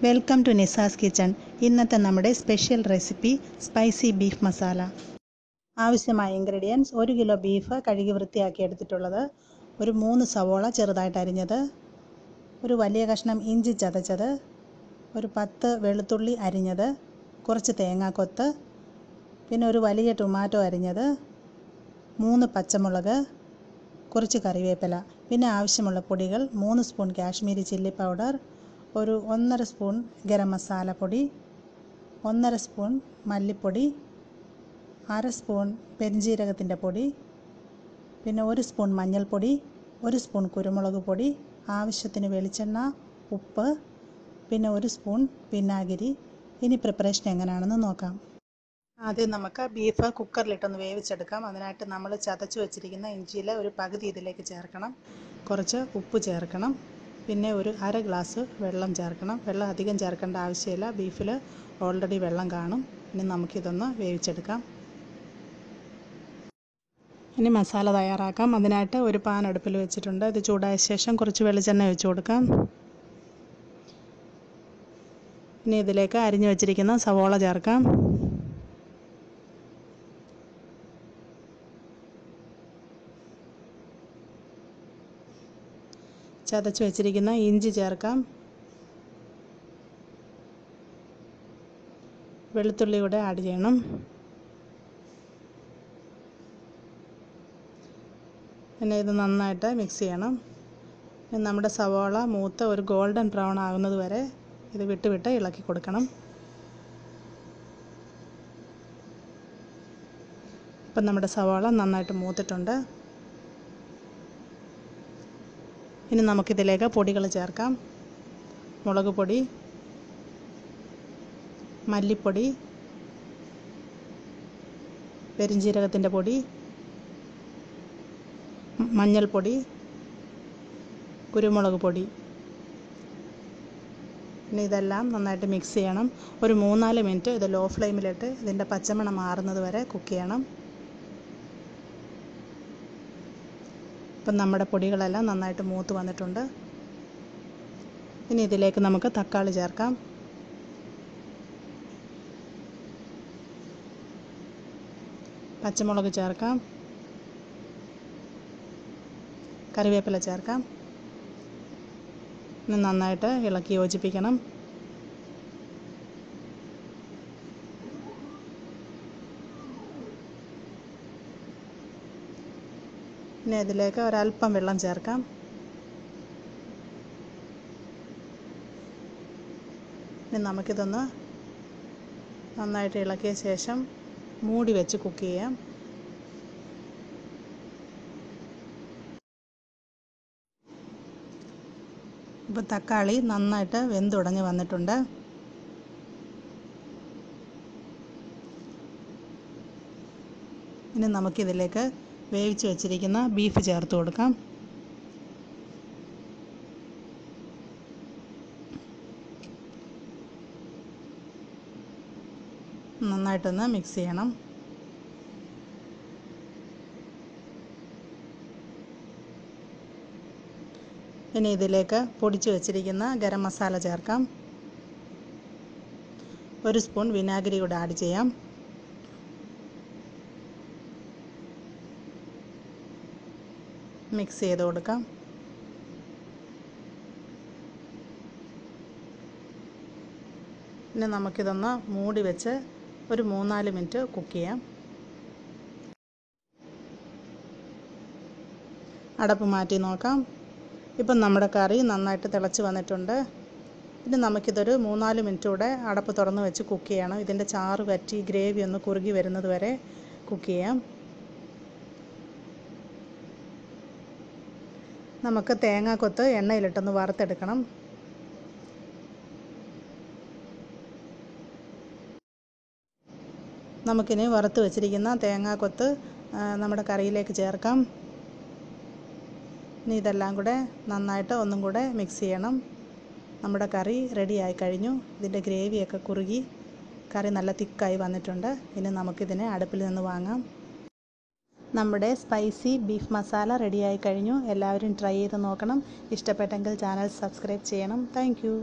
Welcome to Nisa's kitchen. ഇന്നത്തെ നമ്മുടെ special recipe spicy beef masala. ആവശ്യമായ ഇൻഗ്രീഡിയൻസ്: 1 കിലോ ബീഫ് കഴുകി വൃത്തിയാക്കി എടുത്തിട്ടുള്ളത്, ഒരു 3 സവോള ചെറുതായിട്ട് അരിഞ്ഞത്, ഒരു വലിയ കഷ്ണം ഇഞ്ചി ചതച്ചത്, ഒരു 10 വെളുത്തുള്ളി അരിഞ്ഞത്, കുറച്ച് തേങ്ങാക്കൊത്ത്, പിന്നെ ഒരു വലിയ ടൊമാറ്റോ അരിഞ്ഞത്, 3 പച്ചമുളക്, കുറച്ച് കറിവേപ്പില. പിന്നെ ആവശ്യമുള്ള പൊടികൾ: 3 സ്പൂൺ കാശ്മീരി ചില്ലി പൗഡർ, ഒരു 1.5 സ്പൂൺ ഗരം മസാല പൊടി, 1.5 സ്പൂൺ മല്ലിപ്പൊടി, 1/2 സ്പൂൺ പെരിഞ്ജീരകത്തിൻ്റെ പൊടി, പിന്നെ 1 സ്പൂൺ മഞ്ഞൾപ്പൊടി, 1 സ്പൂൺ കുരുമുളക് പൊടി, ആവശ്യത്തിന് വെളിച്ചെണ്ണ, ഉപ്പ്, പിന്നെ 1 സ്പൂൺ വിനാഗിരി. ഇനി പ്രിപ്പറേഷൻ എങ്ങനെയാണെന്ന് നോക്കാം. ആദ്യം നമുക്ക് ബീഫ് കുക്കറിലിട്ടൊന്ന് വേവിച്ചെടുക്കാം. അതിനായിട്ട് നമ്മൾ ചതച്ച് വെച്ചിരിക്കുന്ന ഇഞ്ചിയിൽ ഒരു പകുതി ഇതിലേക്ക് ചേർക്കണം. കുറച്ച് ഉപ്പ് ചേർക്കണം. പിന്നെ ഒരു 1/2 ഗ്ലാസ് വെള്ളം ചേർക്കണം. വെള്ളം അധികം ചേർക്കേണ്ട ആവശ്യമില്ല, ബീഫിൽ ഓൾറെഡി വെള്ളം കാണും. ഇനി നമുക്കിതൊന്ന് വേവിച്ചെടുക്കാം. ഇനി മസാല തയ്യാറാക്കാം. അതിനായിട്ട് ഒരു പാൻ അടുപ്പിൽ വെച്ചിട്ടുണ്ട്. ഇത് ചൂടായ ശേഷം കുറച്ച് വെളിച്ചെണ്ണ ഒഴിച്ച് കൊടുക്കാം. ഇനി ഇതിലേക്ക് അരിഞ്ഞു വെച്ചിരിക്കുന്ന സവോള ചേർക്കാം. ചതച്ച് വെച്ചിരിക്കുന്ന ഇഞ്ചി ചേർക്കാം. വെളുത്തുള്ളി കൂടെ ആഡ് ചെയ്യണം. പിന്നെ ഇത് നന്നായിട്ട് മിക്സ് ചെയ്യണം. നമ്മുടെ സവോള മൂത്ത് ഒരു ഗോൾഡൻ ബ്രൗൺ ആകുന്നത് വരെ ഇത് വിട്ട് ഇളക്കി കൊടുക്കണം. ഇപ്പം നമ്മുടെ സവോള നന്നായിട്ട് മൂത്തിട്ടുണ്ട്. ഇനി നമുക്കിതിലേക്ക് പൊടികൾ ചേർക്കാം. മുളക് പൊടി, മല്ലിപ്പൊടി, പെരിഞ്ജീരകത്തിൻ്റെ പൊടി, മഞ്ഞൾപ്പൊടി, കുരുമുളക് പൊടി. ഇനി ഇതെല്ലാം നന്നായിട്ട് മിക്സ് ചെയ്യണം. ഒരു 3-4 മിനിറ്റ് ഇത് ലോ ഫ്ലെയിമിലിട്ട് ഇതിൻ്റെ പച്ചമണം മാറുന്നത് വരെ കുക്ക് ചെയ്യണം. ഇപ്പം നമ്മുടെ പൊടികളെല്ലാം നന്നായിട്ട് മൂത്ത് വന്നിട്ടുണ്ട്. ഇനി ഇതിലേക്ക് നമുക്ക് തക്കാളി ചേർക്കാം. പച്ചമുളക് ചേർക്കാം. കറിവേപ്പില ചേർക്കാം. ഇനി നന്നായിട്ട് ഇളക്കി യോജിപ്പിക്കണം. പിന്നെ ഇതിലേക്ക് ഒരല്പം വെള്ളം ചേർക്കാം. ഇനി നമുക്കിതൊന്ന് നന്നായിട്ട് ഇളക്കിയ ശേഷം മൂടി വെച്ച് കുക്ക് ചെയ്യാം. ഇപ്പോൾ തക്കാളി നന്നായിട്ട് വെന്തുടഞ്ഞ് വന്നിട്ടുണ്ട്. ഇനി നമുക്കിതിലേക്ക് വേവിച്ച് വെച്ചിരിക്കുന്ന ബീഫ് ചേർത്ത് കൊടുക്കാം. നന്നായിട്ടൊന്ന് മിക്സ് ചെയ്യണം. ഇനി ഇതിലേക്ക് പൊടിച്ച് വെച്ചിരിക്കുന്ന ഗരം മസാല ചേർക്കാം. 1 സ്പൂൺ വിനാഗിരി കൂടെ ആഡ് ചെയ്യാം. മിക്സ് ചെയ്ത് കൊടുക്കാം. ഇനി നമുക്കിതൊന്ന് മൂടി വെച്ച് ഒരു 3-4 മിനിറ്റ് കുക്ക് ചെയ്യാം. അടപ്പ് മാറ്റി നോക്കാം. ഇപ്പം നമ്മുടെ കറി നന്നായിട്ട് തിളച്ച് വന്നിട്ടുണ്ട്. ഇനി നമുക്കിതൊരു 3-4 മിനിറ്റ് കൂടെ അടപ്പ് തുറന്ന് വെച്ച് കുക്ക് ചെയ്യണം. ഇതിൻ്റെ ചാറ് വറ്റി ഗ്രേവി ഒന്ന് കുറുകി വരുന്നത് വരെ കുക്ക് ചെയ്യാം. നമുക്ക് തേങ്ങാക്കൊത്ത് എണ്ണയിലിട്ടൊന്ന് വറുത്തെടുക്കണം. നമുക്കിനി വറുത്ത് വെച്ചിരിക്കുന്ന തേങ്ങാക്കൊത്ത് നമ്മുടെ കറിയിലേക്ക് ചേർക്കാം. ഇനി ഇതെല്ലാം കൂടെ നന്നായിട്ട് ഒന്നും കൂടെ മിക്സ് ചെയ്യണം. നമ്മുടെ കറി റെഡിയായി കഴിഞ്ഞു. ഇതിൻ്റെ ഗ്രേവിയൊക്കെ കുറുകി കറി നല്ല തിക്കായി വന്നിട്ടുണ്ട്. ഇനി നമുക്കിതിനെ അടുപ്പിൽ നിന്ന് വാങ്ങാം. നമ്മുടെ സ്പൈസി ബീഫ് മസാല റെഡിയായി കഴിഞ്ഞു. എല്ലാവരും ട്രൈ ചെയ്ത് നോക്കണം. ഇഷ്ടപ്പെട്ടെങ്കിൽ ചാനൽ സബ്സ്ക്രൈബ് ചെയ്യണം. Thank you.